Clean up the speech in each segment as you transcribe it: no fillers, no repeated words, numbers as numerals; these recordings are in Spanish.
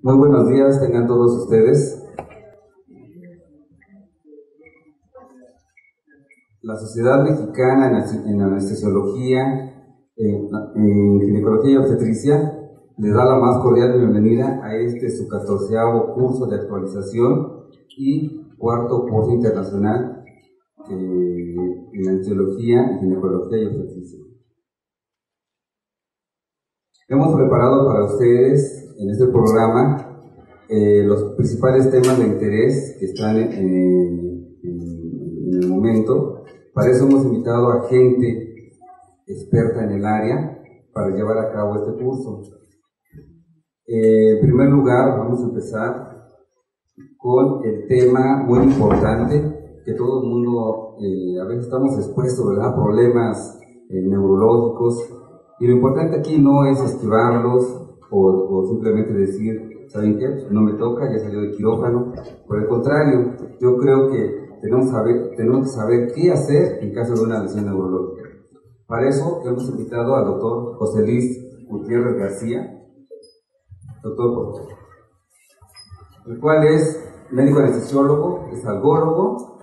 Muy buenos días, tengan todos ustedes. La Sociedad Mexicana en Anestesiología, en Ginecología y Obstetricia les da la más cordial bienvenida a su 14º curso de actualización y 4º curso internacional en Anestesiología y Ginecología y Obstetricia. Hemos preparado para ustedes en este programa los principales temas de interés que están en el momento. Para eso hemos invitado a gente experta en el área para llevar a cabo este curso. En primer lugar, vamos a empezar con el tema muy importante que todo el mundo a veces estamos expuestos, ¿verdad?, a problemas neurológicos, y lo importante aquí no es esquivarlos o simplemente decir, ¿saben qué? No me toca, ya salió de quirófano. Por el contrario, yo creo que tenemos que saber qué hacer en caso de una lesión neurológica. Para eso hemos invitado al doctor José Luis Gutiérrez García, doctor, por favor, el cual es médico anestesiólogo, es algólogo,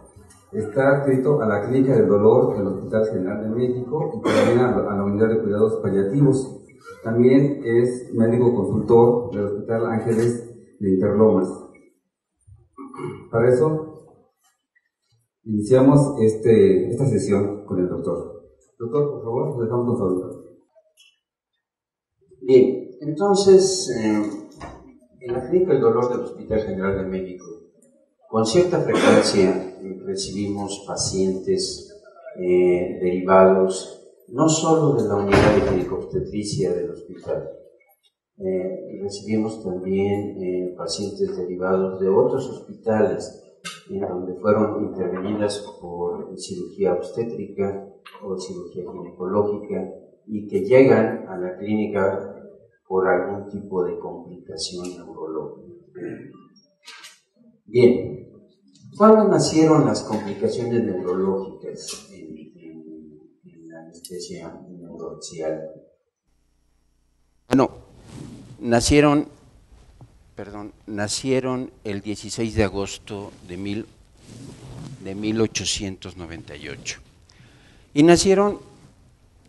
está adscrito a la Clínica del Dolor del Hospital General de México y también a la Unidad de Cuidados Paliativos. También es médico consultor del Hospital Ángeles de Interlomas. Para eso, iniciamos esta sesión con el doctor. Doctor, por favor, dejamos con su auditor. Bien, entonces, en la Clínica del Dolor del Hospital General de México, con cierta frecuencia recibimos pacientes derivados no solo de la unidad de gineco-obstetricia del hospital, recibimos también pacientes derivados de otros hospitales en donde fueron intervenidas por cirugía obstétrica o cirugía ginecológica y que llegan a la clínica por algún tipo de complicación neurológica. Bien, ¿cuándo nacieron las complicaciones neurológicas en la anestesia neuroaxial? Bueno, nacieron el 16 de agosto de 1898 y nacieron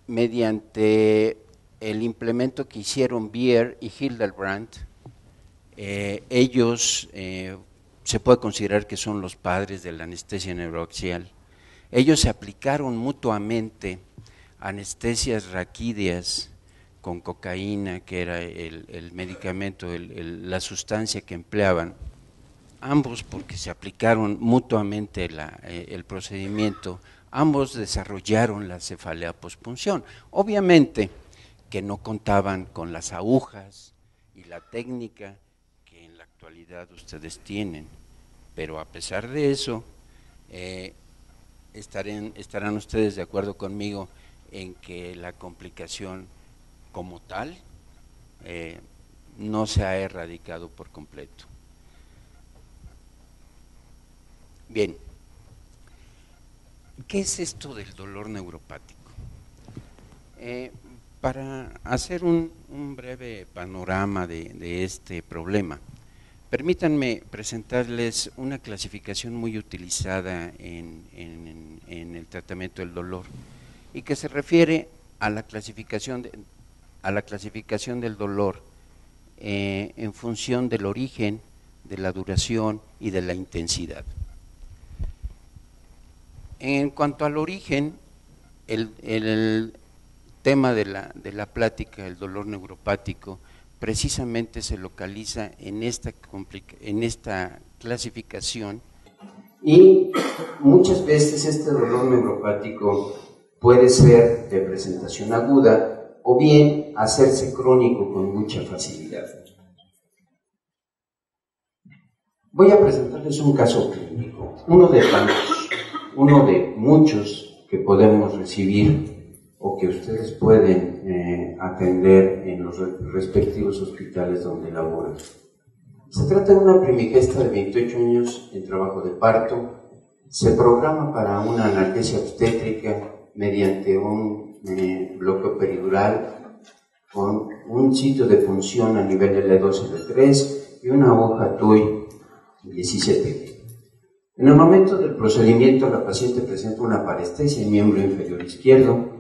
mediante el implemento que hicieron Beer y Hildebrandt. Ellos se puede considerar que son los padres de la anestesia neuroaxial. Ellos se aplicaron mutuamente anestesias raquídeas con cocaína, que era el medicamento, la sustancia que empleaban, ambos porque se aplicaron mutuamente el procedimiento, ambos desarrollaron la cefalea pospunción. Obviamente que no contaban con las agujas y la técnica que en la actualidad ustedes tienen, pero a pesar de eso, estarán ustedes de acuerdo conmigo en que la complicación como tal no se ha erradicado por completo. Bien, ¿qué es esto del dolor neuropático? Para hacer un breve panorama de este problema, permítanme presentarles una clasificación muy utilizada en el tratamiento del dolor y que se refiere a la clasificación del dolor en función del origen, de la duración y de la intensidad. En cuanto al origen, el tema de la plática, el dolor neuropático, precisamente se localiza en esta clasificación, y muchas veces este dolor neuropático puede ser de presentación aguda o bien hacerse crónico con mucha facilidad. Voy a presentarles un caso clínico, uno de tantos, uno de muchos que podemos recibir o que ustedes pueden atender en los respectivos hospitales donde laboran. Se trata de una primigesta de 28 años en trabajo de parto. Se programa para una analgesia obstétrica mediante un bloqueo peridural con un sitio de punción a nivel L2 y L3 y una hoja TOI 17. En el momento del procedimiento, la paciente presenta una parestesia en miembro inferior izquierdo.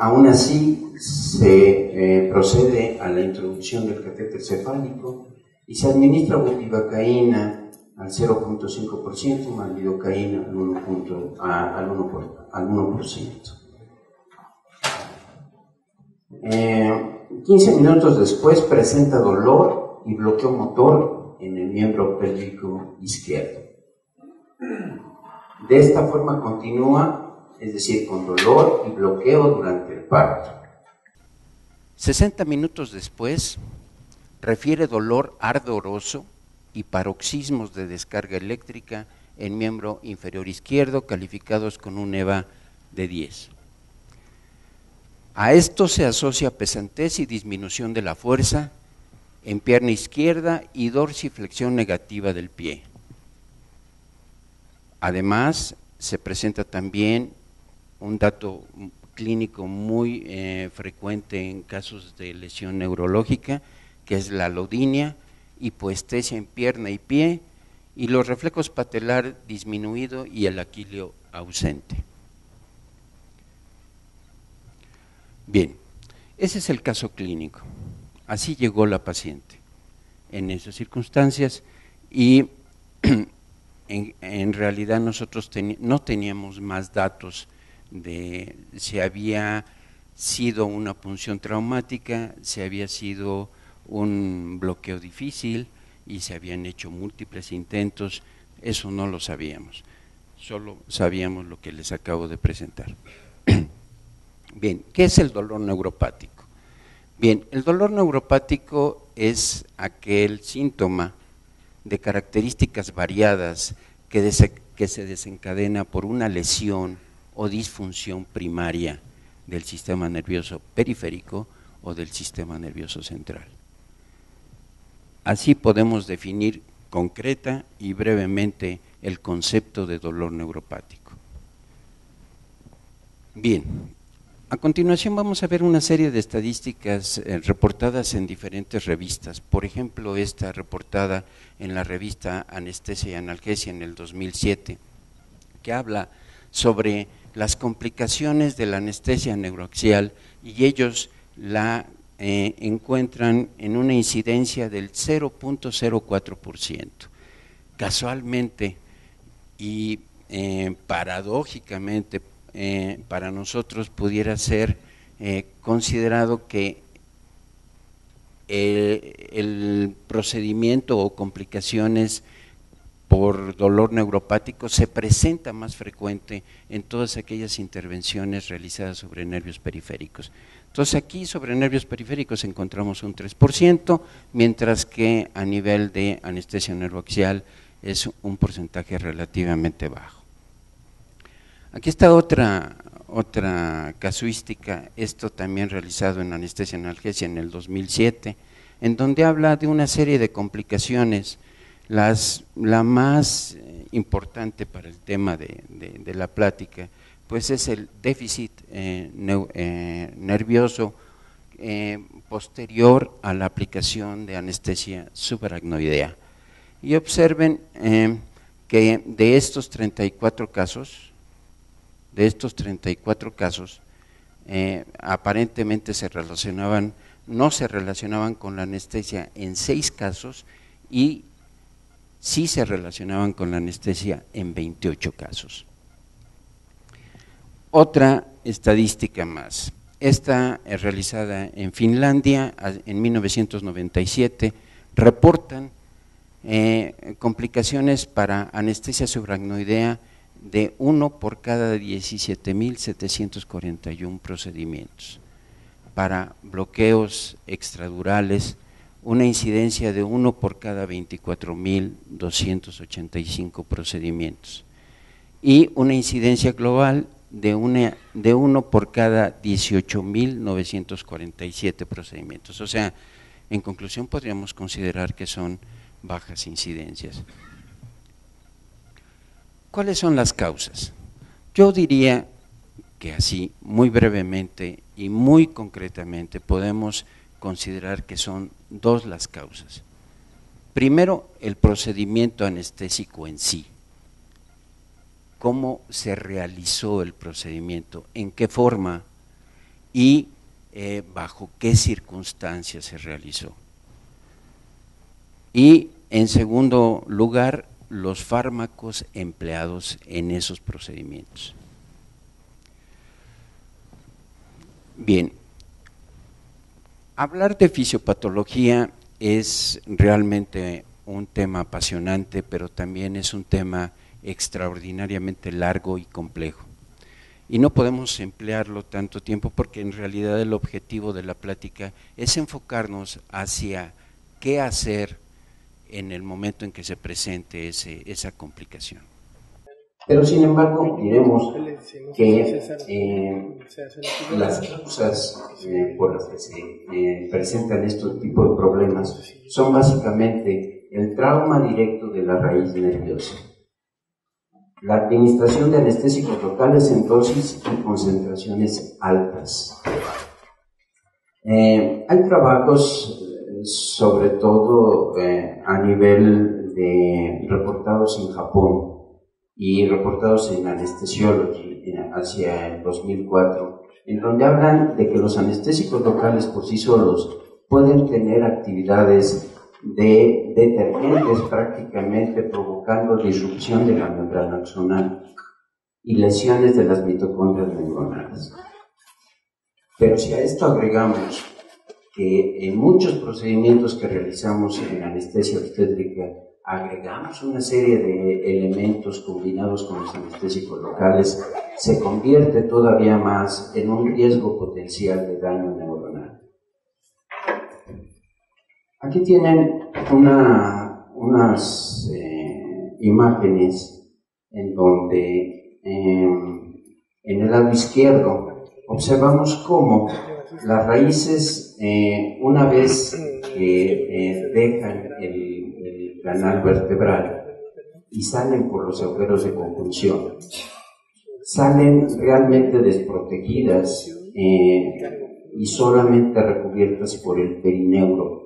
Aún así, se procede a la introducción del catéter cefálico y se administra bupivacaína al 0.5% más lidocaína al 1%. 15 minutos después presenta dolor y bloqueo motor en el miembro pélvico izquierdo. De esta forma continúa, es decir, con dolor y bloqueo durante el parto. 60 minutos después, refiere dolor ardoroso y paroxismos de descarga eléctrica en miembro inferior izquierdo, calificados con un EVA de 10. A esto se asocia pesantez y disminución de la fuerza en pierna izquierda y dorsiflexión negativa del pie. Además, se presenta también un dato clínico muy frecuente en casos de lesión neurológica, que es la alodinia, hipoestesia en pierna y pie, y los reflejos patelar disminuido y el aquileo ausente. Bien, ese es el caso clínico. Así llegó la paciente en esas circunstancias y en realidad nosotros no teníamos más datos de si había sido una punción traumática, si había sido un bloqueo difícil y se habían hecho múltiples intentos. Eso no lo sabíamos, solo sabíamos lo que les acabo de presentar. Bien, ¿qué es el dolor neuropático? Bien, el dolor neuropático es aquel síntoma de características variadas que se desencadena por una lesión o disfunción primaria del sistema nervioso periférico o del sistema nervioso central. Así podemos definir concreta y brevemente el concepto de dolor neuropático. Bien, a continuación vamos a ver una serie de estadísticas reportadas en diferentes revistas. Por ejemplo, esta reportada en la revista Anestesia y Analgesia en el 2007, que habla sobre las complicaciones de la anestesia neuroaxial, y ellos la encuentran en una incidencia del 0.04%. Casualmente y paradójicamente, para nosotros pudiera ser considerado que el procedimiento o complicaciones por dolor neuropático se presenta más frecuente en todas aquellas intervenciones realizadas sobre nervios periféricos. Entonces aquí sobre nervios periféricos encontramos un 3%, mientras que a nivel de anestesia neuroaxial es un porcentaje relativamente bajo. Aquí está otra casuística, esto también realizado en anestesia y analgesia en el 2007, en donde habla de una serie de complicaciones. La más importante para el tema de la plática, pues es el déficit nervioso posterior a la aplicación de anestesia subaracnoidea. Y observen que de estos 34 casos, aparentemente no se relacionaban con la anestesia en 6 casos y sí se relacionaban con la anestesia en 28 casos. Otra estadística más, esta es realizada en Finlandia en 1997, reportan complicaciones para anestesia subaracnoidea de 1 por cada 17.741 procedimientos. Para bloqueos extradurales, una incidencia de 1 por cada 24.285 procedimientos y una incidencia global de 1 por cada 18.947 procedimientos. O sea, en conclusión podríamos considerar que son bajas incidencias. ¿Cuáles son las causas? Yo diría que así, muy brevemente y muy concretamente, podemos considerar que son 2 las causas. Primero, el procedimiento anestésico en sí. ¿Cómo se realizó el procedimiento? ¿En qué forma? Y bajo qué circunstancias se realizó. Y en segundo lugar, los fármacos empleados en esos procedimientos. Bien, hablar de fisiopatología es realmente un tema apasionante, pero también es un tema extraordinariamente largo y complejo. Y no podemos emplearlo tanto tiempo porque en realidad el objetivo de la plática es enfocarnos hacia qué hacer en el momento en que se presente esa complicación. Pero sin embargo diremos que las causas por las que se presentan estos tipos de problemas son básicamente el trauma directo de la raíz nerviosa, la administración de anestésicos locales en dosis y concentraciones altas. Hay trabajos, sobre todo a nivel de reportados en Japón y reportados en Anesthesiology hacia el 2004, en donde hablan de que los anestésicos locales por sí solos pueden tener actividades de detergentes prácticamente, provocando disrupción de la membrana axonal y lesiones de las mitocondrias neuronales. Pero si a esto agregamos que en muchos procedimientos que realizamos en anestesia obstétrica agregamos una serie de elementos combinados con los anestésicos locales, se convierte todavía más en un riesgo potencial de daño neuronal. Aquí tienen unas imágenes en donde en el lado izquierdo observamos cómo las raíces, una vez que dejan el canal vertebral y salen por los agujeros de conjunción, salen realmente desprotegidas y solamente recubiertas por el perineuro,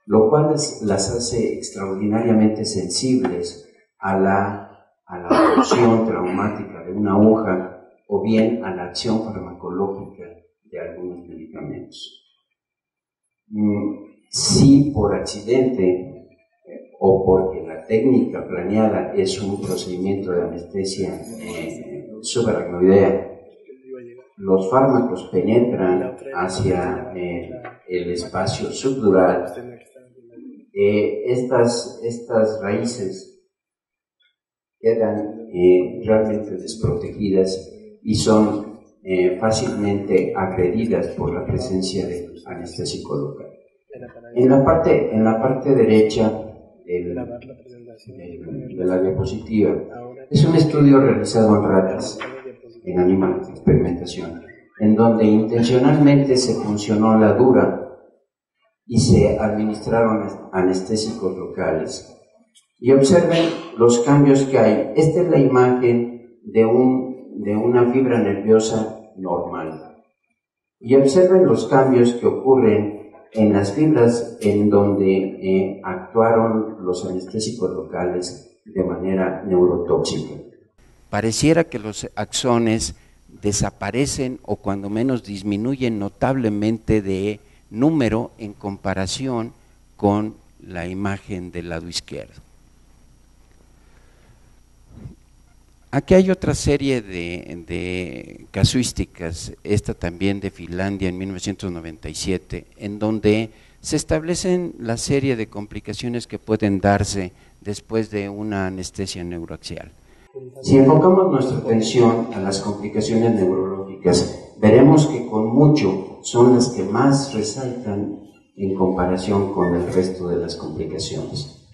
lo cual las hace extraordinariamente sensibles a la punción traumática de una aguja o bien a la acción farmacológica de algunos medicamentos. Si por accidente o porque la técnica planeada es un procedimiento de anestesia subaracnoidea, los fármacos penetran hacia el espacio subdural. Estas raíces quedan realmente desprotegidas y son fácilmente agredidas por la presencia de anestésico local. En la parte derecha de la diapositiva es un estudio realizado en ratas, en animales de experimentación, en donde intencionalmente se funcionó la dura y se administraron anestésicos locales. Y observen los cambios que hay. Esta es la imagen de una fibra nerviosa normal. Y observen los cambios que ocurren en las fibras en donde actuaron los anestésicos locales de manera neurotóxica. Pareciera que los axones desaparecen o cuando menos disminuyen notablemente de número en comparación con la imagen del lado izquierdo. Aquí hay otra serie de casuísticas, esta también de Finlandia en 1997, en donde se establecen la serie de complicaciones que pueden darse después de una anestesia neuroaxial. Si enfocamos nuestra atención a las complicaciones neurológicas, veremos que con mucho son las que más resaltan en comparación con el resto de las complicaciones.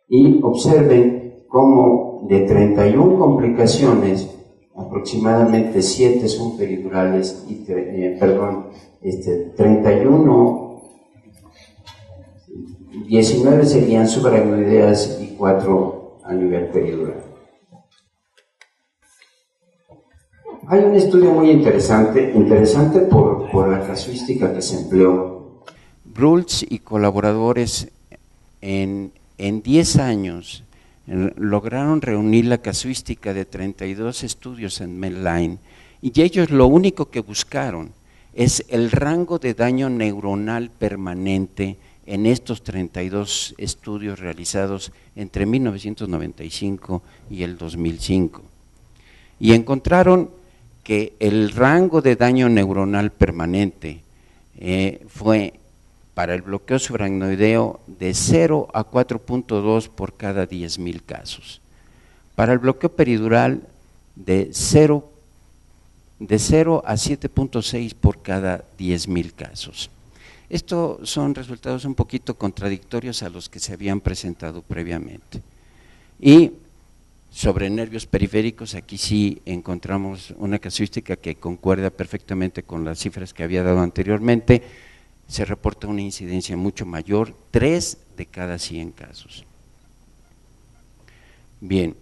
Y observen cómo de 31 complicaciones, aproximadamente 7 son peridurales y 19 serían subaracnoideas y 4 a nivel peridural. Hay un estudio muy interesante por la casuística que se empleó. Bruls y colaboradores en 10 años lograron reunir la casuística de 32 estudios en Medline, y ellos lo único que buscaron es el rango de daño neuronal permanente en estos 32 estudios realizados entre 1995 y el 2005. Y encontraron que el rango de daño neuronal permanente fue para el bloqueo subaracnoideo de 0 a 4.2 por cada 10.000 casos. Para el bloqueo peridural de 0 a 7.6 por cada 10.000 casos. Estos son resultados un poquito contradictorios a los que se habían presentado previamente. Y sobre nervios periféricos, aquí sí encontramos una casuística que concuerda perfectamente con las cifras que había dado anteriormente. Se reporta una incidencia mucho mayor, 3 de cada 100 casos. Bien,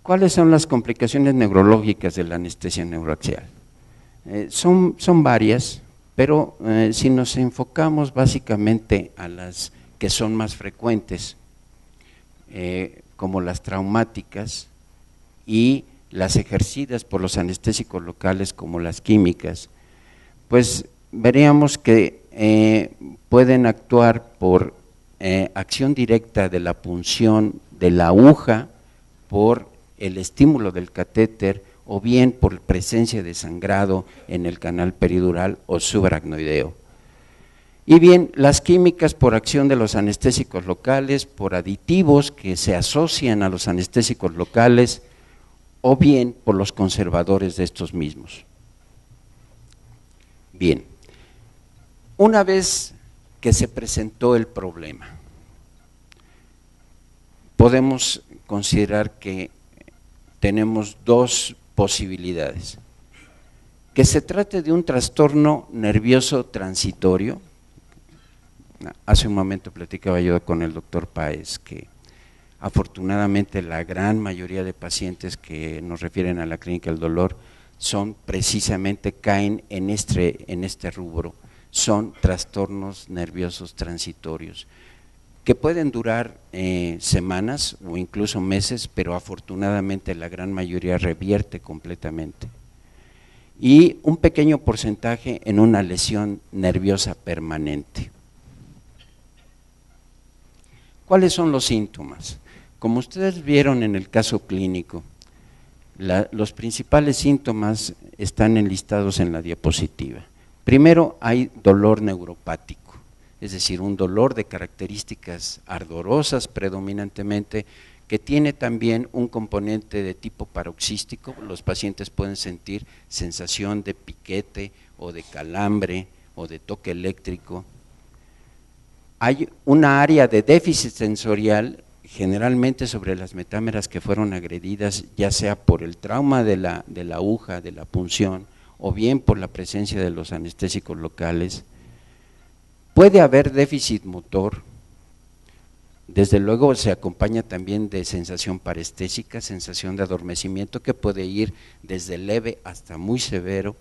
¿cuáles son las complicaciones neurológicas de la anestesia neuroaxial? Son varias, pero si nos enfocamos básicamente a las que son más frecuentes, como las traumáticas y las ejercidas por los anestésicos locales como las químicas, pues veríamos que pueden actuar por acción directa de la punción de la aguja, por el estímulo del catéter, o bien por presencia de sangrado en el canal peridural o subaracnoideo. Y bien, las químicas por acción de los anestésicos locales, por aditivos que se asocian a los anestésicos locales, o bien por los conservadores de estos mismos. Bien, una vez que se presentó el problema, podemos considerar que tenemos dos posibilidades: que se trate de un trastorno nervioso transitorio. Hace un momento platicaba yo con el doctor Páez que afortunadamente la gran mayoría de pacientes que nos refieren a la clínica del dolor son precisamente, caen en este rubro, son trastornos nerviosos transitorios, que pueden durar semanas o incluso meses, pero afortunadamente la gran mayoría revierte completamente. Y un pequeño porcentaje en una lesión nerviosa permanente. ¿Cuáles son los síntomas? Como ustedes vieron en el caso clínico, los principales síntomas están enlistados en la diapositiva. Primero, hay dolor neuropático, es decir, un dolor de características ardorosas predominantemente, que tiene también un componente de tipo paroxístico. Los pacientes pueden sentir sensación de piquete o de calambre o de toque eléctrico. Hay una área de déficit sensorial, generalmente sobre las metámeras que fueron agredidas, ya sea por el trauma de la aguja, de la punción, o bien por la presencia de los anestésicos locales. Puede haber déficit motor, desde luego se acompaña también de sensación parestésica, sensación de adormecimiento, que puede ir desde leve hasta muy severo.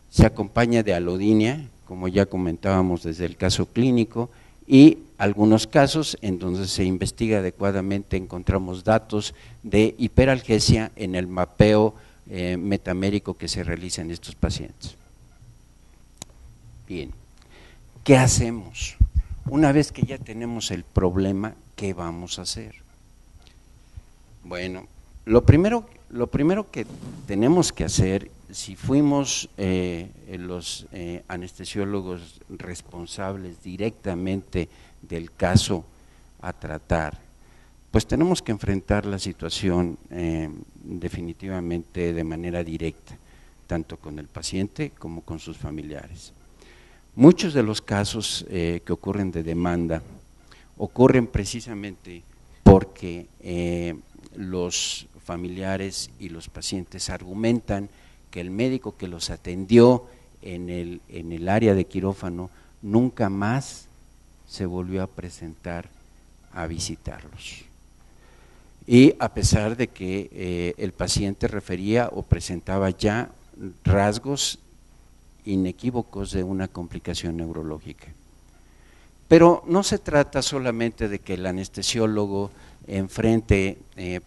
Se acompaña de alodinia, como ya comentábamos desde el caso clínico, y algunos casos en donde se investiga adecuadamente encontramos datos de hiperalgesia en el mapeo metamérico que se realiza en estos pacientes. Bien, ¿qué hacemos? Una vez que ya tenemos el problema, ¿qué vamos a hacer? Bueno, lo primero que tenemos que hacer, si fuimos los anestesiólogos responsables directamente del caso a tratar, pues tenemos que enfrentar la situación definitivamente de manera directa, tanto con el paciente como con sus familiares. Muchos de los casos que ocurren de demanda ocurren precisamente porque los familiares y los pacientes argumentan que el médico que los atendió en el área de quirófano nunca más se volvió a presentar a visitarlos. Y a pesar de que el paciente refería o presentaba ya rasgos inequívocos de una complicación neurológica. Pero no se trata solamente de que el anestesiólogo enfrente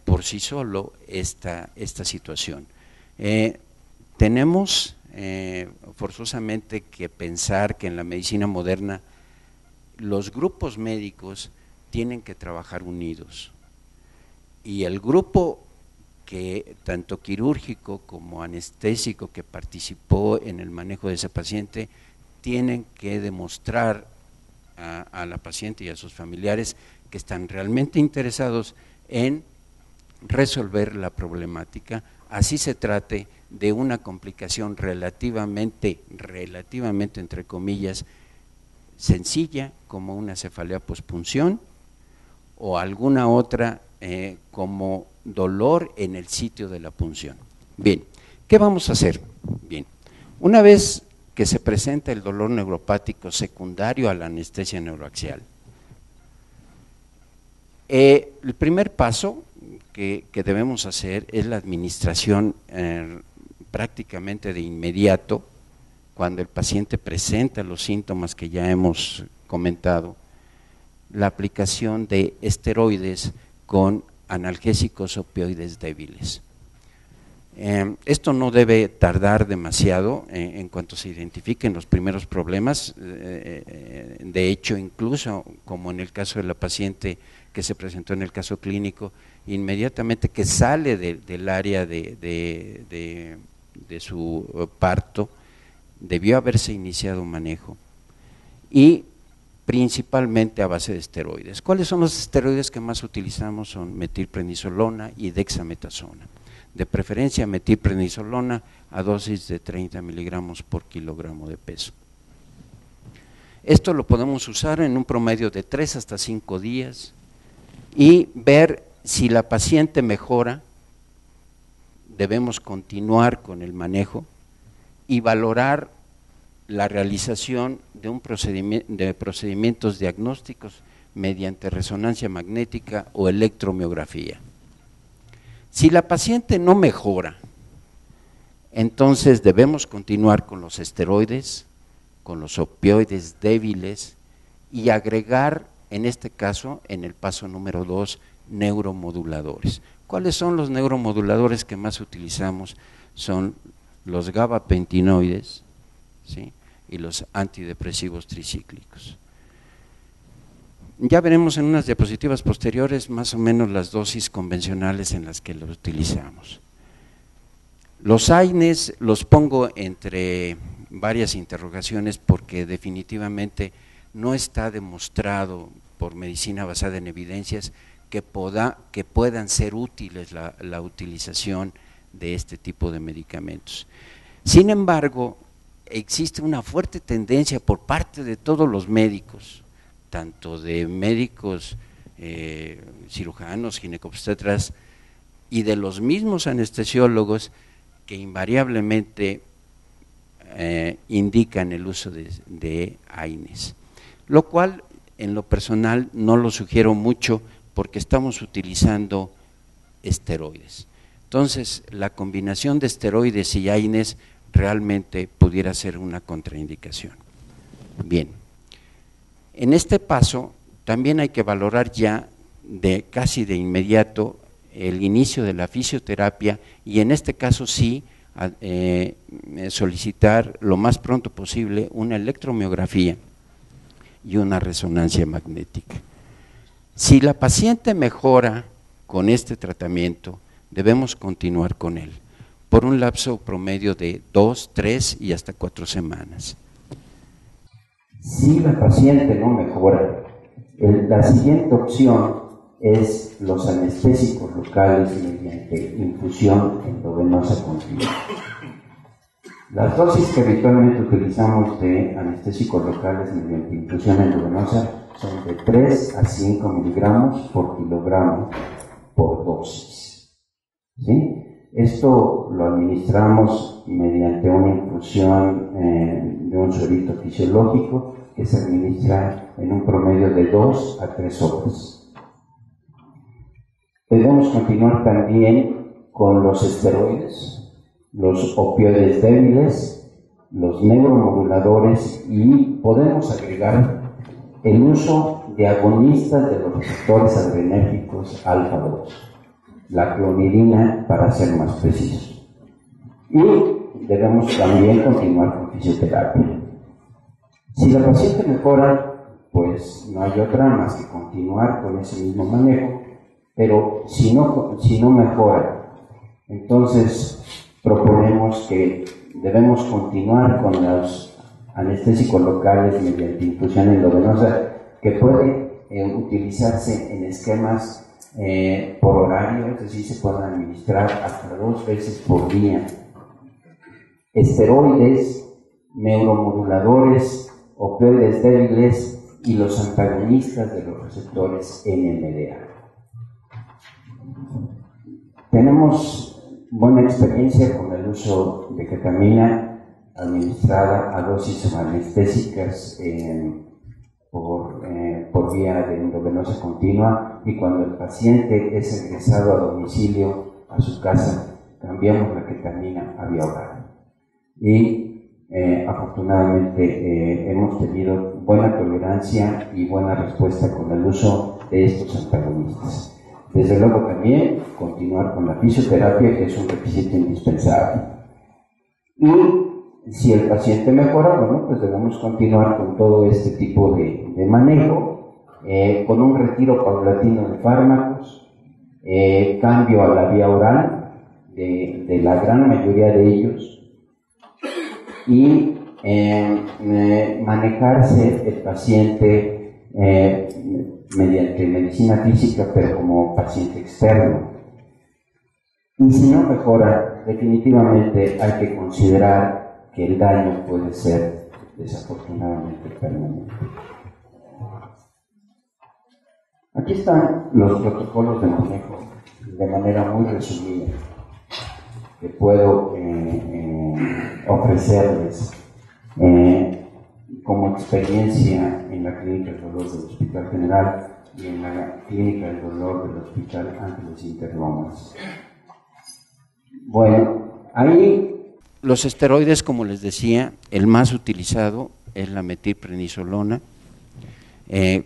por sí solo esta situación. Tenemos forzosamente que pensar que en la medicina moderna los grupos médicos tienen que trabajar unidos, y el grupo que tanto quirúrgico como anestésico que participó en el manejo de ese paciente tienen que demostrar a la paciente y a sus familiares que están realmente interesados en resolver la problemática, así se trate de una complicación relativamente entre comillas sencilla, como una cefalea pospunción o alguna otra como dolor en el sitio de la punción. Bien, ¿qué vamos a hacer? Bien, una vez que se presenta el dolor neuropático secundario a la anestesia neuroaxial, el primer paso que debemos hacer es la administración prácticamente de inmediato, cuando el paciente presenta los síntomas que ya hemos comentado, la aplicación de esteroides con analgésicos opioides débiles. Esto no debe tardar demasiado en cuanto se identifiquen los primeros problemas. De hecho, incluso como en el caso de la paciente que se presentó en el caso clínico, inmediatamente que sale del área de su parto, debió haberse iniciado un manejo, y principalmente a base de esteroides. ¿Cuáles son los esteroides que más utilizamos? Son metilprednisolona y dexametasona. De preferencia metilprednisolona a dosis de 30 miligramos por kilogramo de peso. Esto lo podemos usar en un promedio de 3 hasta 5 días y ver si la paciente mejora. Debemos continuar con el manejo y valorar la realización de procedimientos diagnósticos mediante resonancia magnética o electromiografía. Si la paciente no mejora, entonces debemos continuar con los esteroides, con los opioides débiles y agregar, en este caso, en el paso número 2, neuromoduladores. ¿Cuáles son los neuromoduladores que más utilizamos? Son los gabapentinoides, ¿sí?, y los antidepresivos tricíclicos. Ya veremos en unas diapositivas posteriores más o menos las dosis convencionales en las que los utilizamos. Los AINES los pongo entre varias interrogaciones porque definitivamente no está demostrado por medicina basada en evidencias que puedan ser útiles la utilización de este tipo de medicamentos. Sin embargo, existe una fuerte tendencia por parte de todos los médicos, tanto de médicos cirujanos, ginecobstetras y de los mismos anestesiólogos, que invariablemente indican el uso de AINES, lo cual en lo personal no lo sugiero mucho porque estamos utilizando esteroides. Entonces, la combinación de esteroides y AINES realmente pudiera ser una contraindicación. Bien, en este paso también hay que valorar ya casi de inmediato el inicio de la fisioterapia y en este caso sí solicitar lo más pronto posible una electromiografía y una resonancia magnética. Si la paciente mejora con este tratamiento, debemos continuar con él por un lapso promedio de 2, 3 y hasta 4 semanas. Si la paciente no mejora, la siguiente opción es los anestésicos locales mediante infusión endovenosa continua. Las dosis que habitualmente utilizamos de anestésicos locales mediante infusión endovenosa son de 3 a 5 miligramos por kilogramo por dosis. ¿Sí? Esto lo administramos mediante una infusión de un suerito fisiológico que se administra en un promedio de 2 a 3 horas. Debemos continuar también con los esteroides, los opioides débiles, los neuromoduladores y podemos agregar el uso de agonistas de los receptores adrenérgicos alfa-2, la clonidina para ser más precisos. Y debemos también continuar con fisioterapia. Si la paciente mejora, pues no hay otra más que continuar con ese mismo manejo, pero si no mejora, entonces proponemos que debemos continuar con los anestésicos locales mediante infusión endovenosa, que puede utilizarse en esquemas por horario, es decir, se pueden administrar hasta 2 veces por día. Esteroides, neuromoduladores, opioides débiles y los antagonistas de los receptores NMDA. Tenemos buena experiencia con el uso de ketamina administrada a dosis anestésicas por vía de endovenosa continua, y cuando el paciente es ingresado a domicilio, a su casa, cambiamos la ketamina a vía oral. Y afortunadamente hemos tenido buena tolerancia y buena respuesta con el uso de estos antagonistas. Desde luego también continuar con la fisioterapia, que es un requisito indispensable. Y si el paciente mejora, bueno, pues debemos continuar con todo este tipo de manejo, con un retiro paulatino de fármacos, cambio a la vía oral de la gran mayoría de ellos, y manejarse el paciente mediante medicina física, pero como paciente externo. Y si no mejora, definitivamente hay que considerar que el daño puede ser desafortunadamente permanente. Aquí están los protocolos de manejo de manera muy resumida que puedo ofrecerles como experiencia en la Clínica del Dolor del Hospital General y en la Clínica del Dolor del Hospital Ángeles Interlomas. Bueno, ahí los esteroides, como les decía, el más utilizado es la metilprednisolona.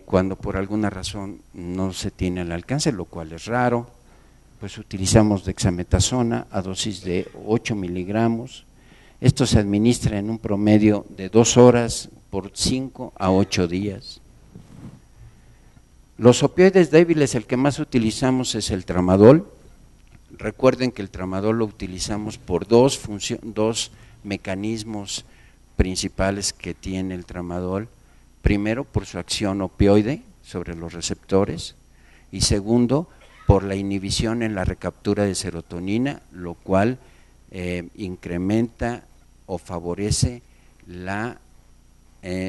Cuando por alguna razón no se tiene al alcance, lo cual es raro, pues utilizamos dexametasona a dosis de 8 miligramos. Esto se administra en un promedio de 2 horas por 5 a 8 días. Los opioides débiles, el que más utilizamos es el tramadol. Recuerden que el tramadol lo utilizamos por dos mecanismos principales que tiene el tramadol. Primero, por su acción opioide sobre los receptores, y segundo, por la inhibición en la recaptura de serotonina, lo cual incrementa o favorece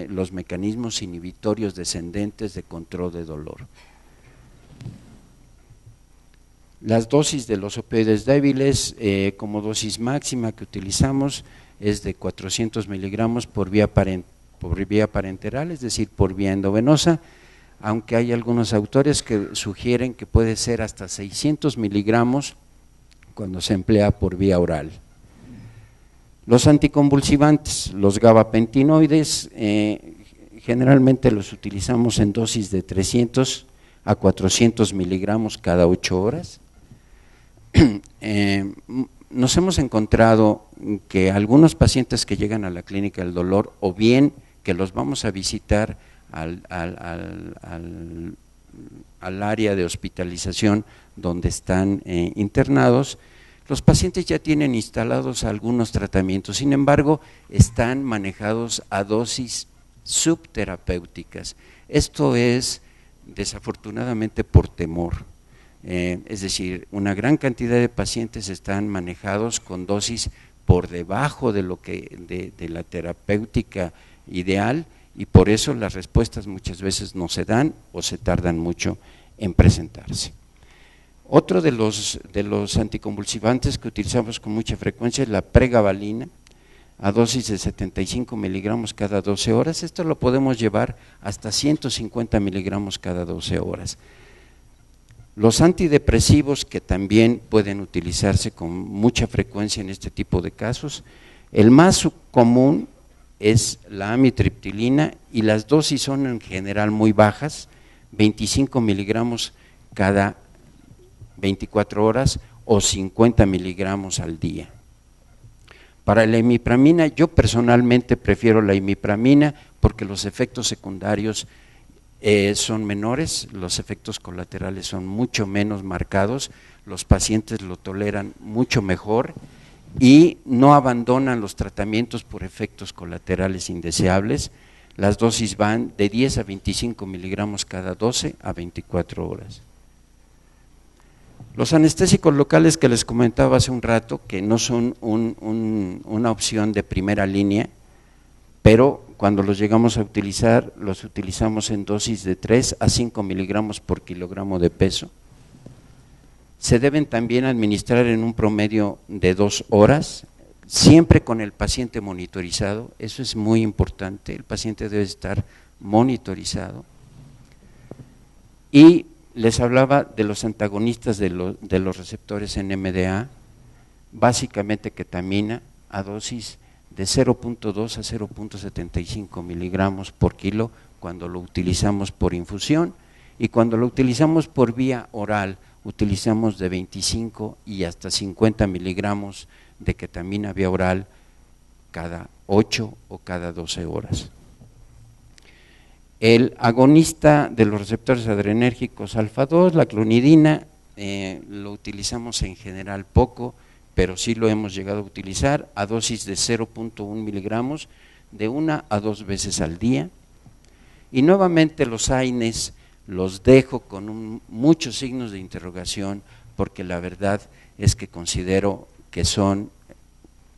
los mecanismos inhibitorios descendentes de control de dolor. Las dosis de los opioides débiles, como dosis máxima que utilizamos, es de 400 miligramos por vía parenteral, es decir, por vía endovenosa, aunque hay algunos autores que sugieren que puede ser hasta 600 miligramos cuando se emplea por vía oral. Los anticonvulsivantes, los gabapentinoides, generalmente los utilizamos en dosis de 300 a 400 miligramos cada 8 horas. Nos hemos encontrado que algunos pacientes que llegan a la Clínica del Dolor, o bien que los vamos a visitar al área de hospitalización donde están internados, los pacientes ya tienen instalados algunos tratamientos, sin embargo, están manejados a dosis subterapéuticas. Esto es desafortunadamente por temor. Es decir, una gran cantidad de pacientes están manejados con dosis por debajo de lo que de la terapéutica ideal, y por eso las respuestas muchas veces no se dan o se tardan mucho en presentarse. Otro de los anticonvulsivantes que utilizamos con mucha frecuencia es la pregabalina, a dosis de 75 miligramos cada 12 horas. Esto lo podemos llevar hasta 150 miligramos cada 12 horas. Los antidepresivos, que también pueden utilizarse con mucha frecuencia en este tipo de casos, el más común es la amitriptilina y las dosis son en general muy bajas, 25 miligramos cada 24 horas o 50 miligramos al día. Para la imipramina, yo personalmente prefiero la imipramina porque los efectos secundarios son menores, los efectos colaterales son mucho menos marcados, los pacientes lo toleran mucho mejor y no abandonan los tratamientos por efectos colaterales indeseables. Las dosis van de 10 a 25 miligramos cada 12 a 24 horas. Los anestésicos locales que les comentaba hace un rato, que no son una opción de primera línea, pero cuando los llegamos a utilizar, los utilizamos en dosis de 3 a 5 miligramos por kilogramo de peso. Se deben también administrar en un promedio de 2 horas, siempre con el paciente monitorizado, eso es muy importante, el paciente debe estar monitorizado. Y les hablaba de los antagonistas de los receptores en NMDA, básicamente ketamina a dosis de 0.2 a 0.75 miligramos por kilo cuando lo utilizamos por infusión, y cuando lo utilizamos por vía oral utilizamos de 25 y hasta 50 miligramos de ketamina vía oral cada 8 o cada 12 horas. El agonista de los receptores adrenérgicos alfa-2, la clonidina, lo utilizamos en general poco, pero sí lo hemos llegado a utilizar a dosis de 0.1 miligramos de 1 a 2 veces al día. Y nuevamente los AINES los dejo con muchos signos de interrogación, porque la verdad es que considero que son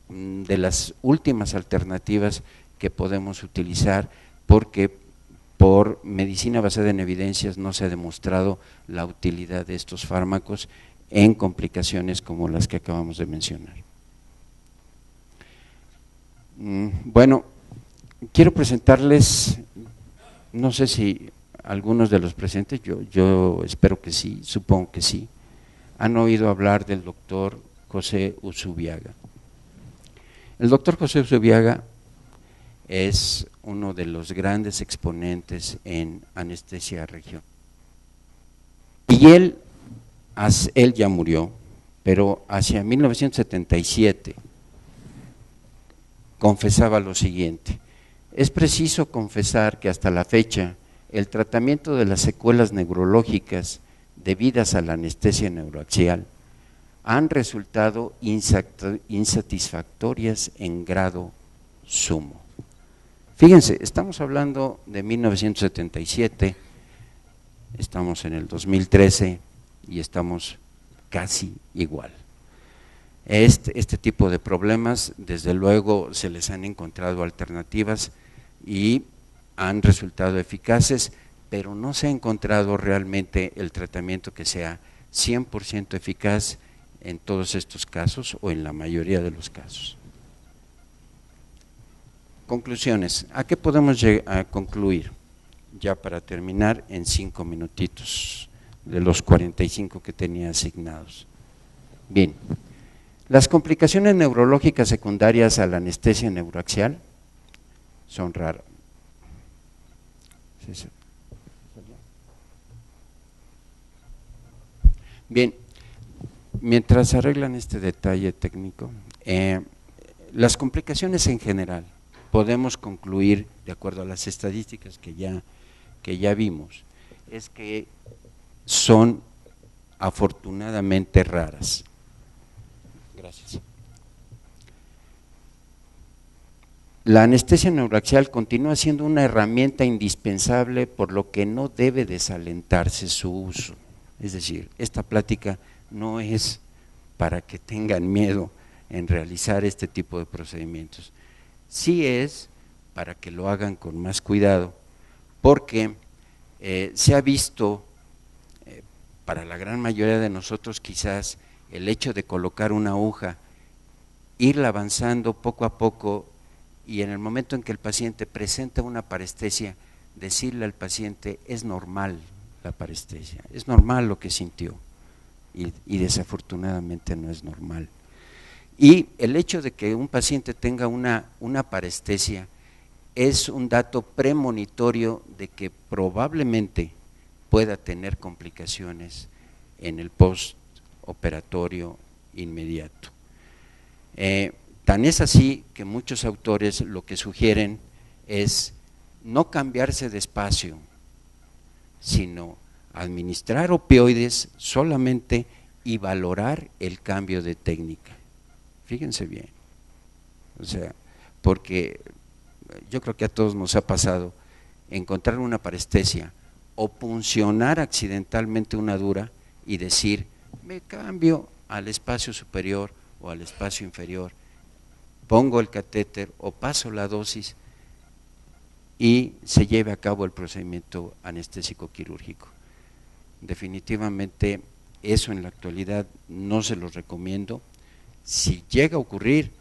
de las últimas alternativas que podemos utilizar, porque por medicina basada en evidencias no se ha demostrado la utilidad de estos fármacos en complicaciones como las que acabamos de mencionar. Bueno, quiero presentarles, no sé si algunos de los presentes, yo espero que sí, supongo que sí, han oído hablar del doctor José Usubiaga. El doctor José Usubiaga es uno de los grandes exponentes en anestesia regional. Y él ya murió, pero hacia 1977 confesaba lo siguiente: es preciso confesar que hasta la fecha el tratamiento de las secuelas neurológicas debidas a la anestesia neuroaxial han resultado insatisfactorias en grado sumo. Fíjense, estamos hablando de 1977, estamos en el 2013 y estamos casi igual. Este tipo de problemas, desde luego, se les han encontrado alternativas y han resultado eficaces, pero no se ha encontrado realmente el tratamiento que sea 100% eficaz en todos estos casos o en la mayoría de los casos. Conclusiones. ¿A qué podemos concluir? Ya para terminar en 5 minutitos de los 45 que tenía asignados. Bien, las complicaciones neurológicas secundarias a la anestesia neuroaxial son raras. Bien, mientras arreglan este detalle técnico, las complicaciones en general, podemos concluir, de acuerdo a las estadísticas que ya vimos, es que son afortunadamente raras. Gracias. La anestesia neuroaxial continúa siendo una herramienta indispensable, por lo que no debe desalentarse su uso. Es decir, esta plática no es para que tengan miedo en realizar este tipo de procedimientos. Sí es para que lo hagan con más cuidado, porque se ha visto, para la gran mayoría de nosotros quizás, el hecho de colocar una aguja, irla avanzando poco a poco, y en el momento en que el paciente presenta una parestesia, decirle al paciente: es normal la parestesia, es normal lo que sintió, y desafortunadamente no es normal. Y el hecho de que un paciente tenga una parestesia es un dato premonitorio de que probablemente pueda tener complicaciones en el postoperatorio inmediato. Tan es así que muchos autores lo que sugieren es no cambiarse de espacio, sino administrar opioides solamente y valorar el cambio de técnica. Fíjense bien, o sea, porque yo creo que a todos nos ha pasado encontrar una parestesia o puncionar accidentalmente una dura y decir, me cambio al espacio superior o al espacio inferior, pongo el catéter o paso la dosis y se lleve a cabo el procedimiento anestésico quirúrgico. Definitivamente eso en la actualidad no se los recomiendo. Si llega a ocurrir,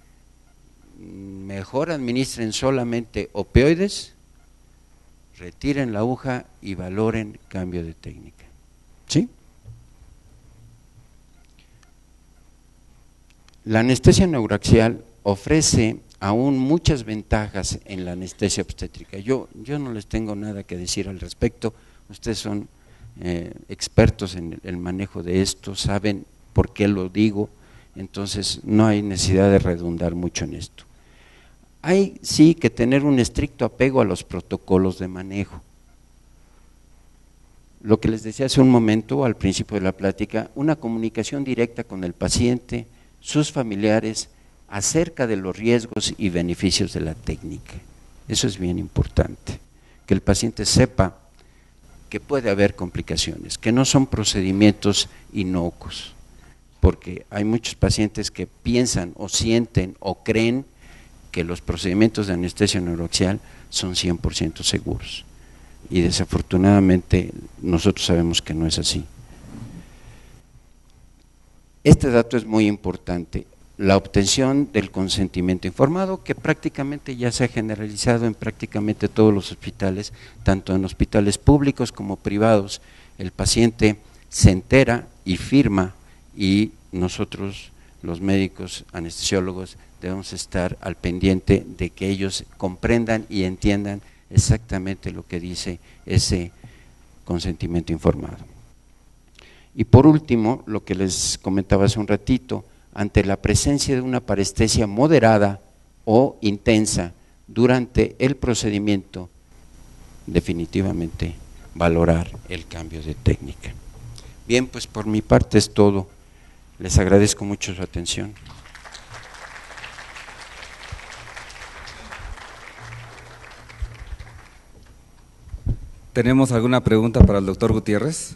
mejor administren solamente opioides, retiren la aguja y valoren cambio de técnica. ¿Sí? La anestesia neuroaxial ofrece aún muchas ventajas en la anestesia obstétrica. Yo no les tengo nada que decir al respecto, ustedes son expertos en el manejo de esto, saben por qué lo digo, entonces no hay necesidad de redundar mucho en esto. Hay sí que tener un estricto apego a los protocolos de manejo. Lo que les decía hace un momento, al principio de la plática, una comunicación directa con el paciente, sus familiares, acerca de los riesgos y beneficios de la técnica. Eso es bien importante, que el paciente sepa que puede haber complicaciones, que no son procedimientos inocuos, porque hay muchos pacientes que piensan o sienten o creen que los procedimientos de anestesia neuroaxial son 100% seguros, y desafortunadamente nosotros sabemos que no es así. Este dato es muy importante, la obtención del consentimiento informado, que prácticamente ya se ha generalizado en prácticamente todos los hospitales, tanto en hospitales públicos como privados. El paciente se entera y firma, y nosotros, los médicos anestesiólogos, debemos estar al pendiente de que ellos comprendan y entiendan exactamente lo que dice ese consentimiento informado. Y por último, lo que les comentaba hace un ratito, ante la presencia de una parestesia moderada o intensa durante el procedimiento, definitivamente valorar el cambio de técnica. Bien, pues por mi parte es todo. Les agradezco mucho su atención. ¿Tenemos alguna pregunta para el doctor Gutiérrez?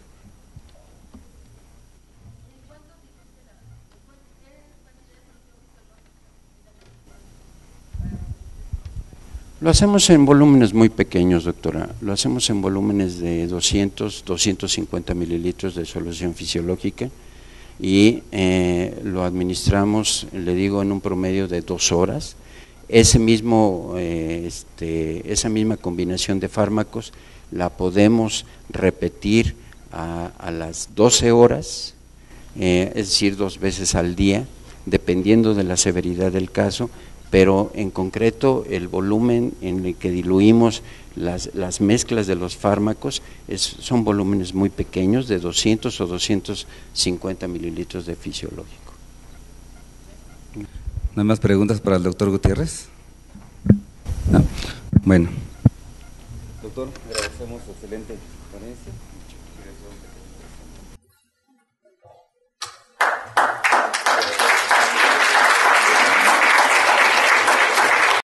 Lo hacemos en volúmenes muy pequeños, doctora. Lo hacemos en volúmenes de 200, 250 mililitros de solución fisiológica y lo administramos, le digo, en un promedio de 2 horas. Esa misma combinación de fármacos la podemos repetir a las 12 horas, es decir, 2 veces al día, dependiendo de la severidad del caso, pero en concreto el volumen en el que diluimos las mezclas de los fármacos son volúmenes muy pequeños, de 200 o 250 mililitros de fisiológico. ¿No hay más preguntas para el doctor Gutiérrez? No. Bueno. Doctor, agradecemos su excelente ponencia.